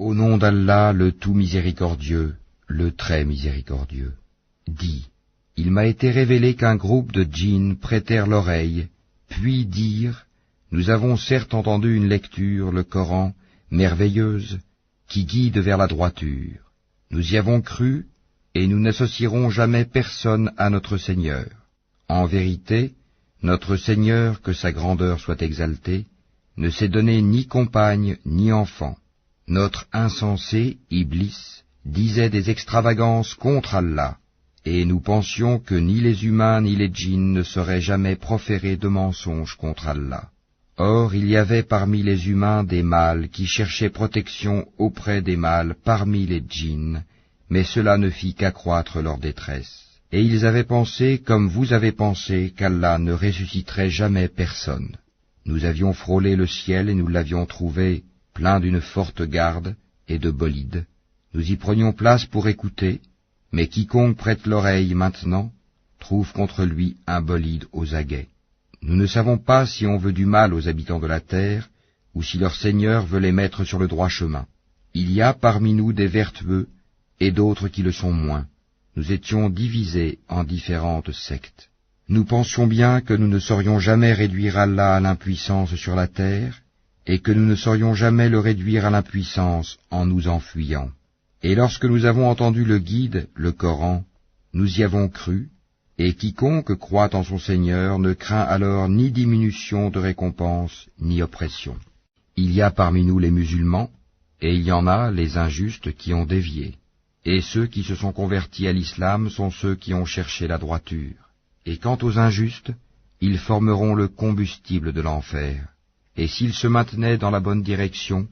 Au nom d'Allah, le tout miséricordieux, le très miséricordieux. Dis, il m'a été révélé qu'un groupe de djinns prêtèrent l'oreille, puis dirent, nous avons certes entendu une lecture, le Coran, merveilleuse, qui guide vers la droiture. Nous y avons cru, et nous n'associerons jamais personne à notre Seigneur. En vérité, notre Seigneur, que sa grandeur soit exaltée, ne s'est donné ni compagne ni enfant. Notre insensé, Iblis, disait des extravagances contre Allah, et nous pensions que ni les humains ni les djinns ne sauraient jamais proférer de mensonges contre Allah. Or, il y avait parmi les humains des mâles qui cherchaient protection auprès des mâles parmi les djinns, mais cela ne fit qu'accroître leur détresse. Et ils avaient pensé, comme vous avez pensé, qu'Allah ne ressusciterait jamais personne. Nous avions frôlé le ciel et nous l'avions trouvé plein d'une forte garde et de bolides. Nous y prenions place pour écouter, mais quiconque prête l'oreille maintenant trouve contre lui un bolide aux aguets. Nous ne savons pas si on veut du mal aux habitants de la terre, ou si leur Seigneur veut les mettre sur le droit chemin. Il y a parmi nous des vertueux, et d'autres qui le sont moins. Nous étions divisés en différentes sectes. Nous pensions bien que nous ne saurions jamais réduire Allah à l'impuissance sur la terre, et que nous ne saurions jamais le réduire à l'impuissance en nous enfuyant. Et lorsque nous avons entendu le guide, le Coran, nous y avons cru, et quiconque croit en son Seigneur ne craint alors ni diminution de récompense, ni oppression. Il y a parmi nous les musulmans, et il y en a les injustes qui ont dévié. Et ceux qui se sont convertis à l'islam sont ceux qui ont cherché la droiture. Et quant aux injustes, ils formeront le combustible de l'enfer. Et s'ils se maintenaient dans la bonne direction,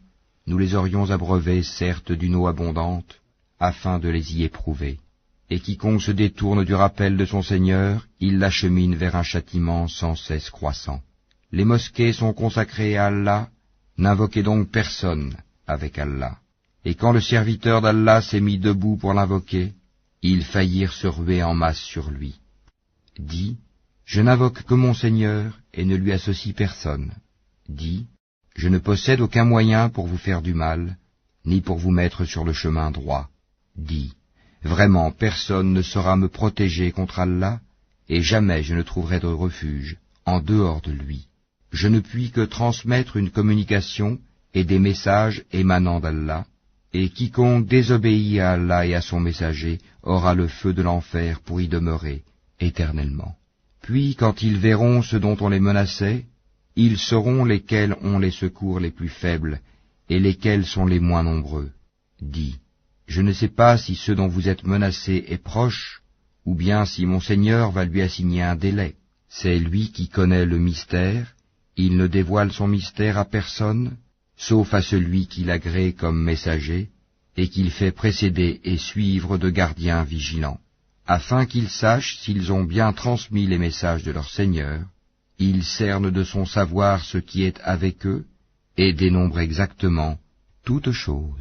nous les aurions abreuvés certes d'une eau abondante, afin de les y éprouver. Et quiconque se détourne du rappel de son Seigneur, il l'achemine vers un châtiment sans cesse croissant. Les mosquées sont consacrées à Allah, n'invoquez donc personne avec Allah. Et quand le serviteur d'Allah s'est mis debout pour l'invoquer, ils faillirent se ruer en masse sur lui. Dis, je n'invoque que mon Seigneur et ne lui associe personne. Dis, je ne possède aucun moyen pour vous faire du mal, ni pour vous mettre sur le chemin droit. Dis, vraiment personne ne saura me protéger contre Allah, et jamais je ne trouverai de refuge en dehors de lui. Je ne puis que transmettre une communication et des messages émanant d'Allah, et quiconque désobéit à Allah et à son messager aura le feu de l'enfer pour y demeurer éternellement. Puis quand ils verront ce dont on les menaçait, ils sauront lesquels ont les secours les plus faibles et lesquels sont les moins nombreux. Dis, je ne sais pas si ce dont vous êtes menacés est proche, ou bien si mon Seigneur va lui assigner un délai. C'est lui qui connaît le mystère, il ne dévoile son mystère à personne, sauf à celui qu'il agrée comme messager, et qu'il fait précéder et suivre de gardiens vigilants, afin qu'ils sachent s'ils ont bien transmis les messages de leur Seigneur. Il cerne de son savoir ce qui est avec eux, et dénombre exactement toutes choses.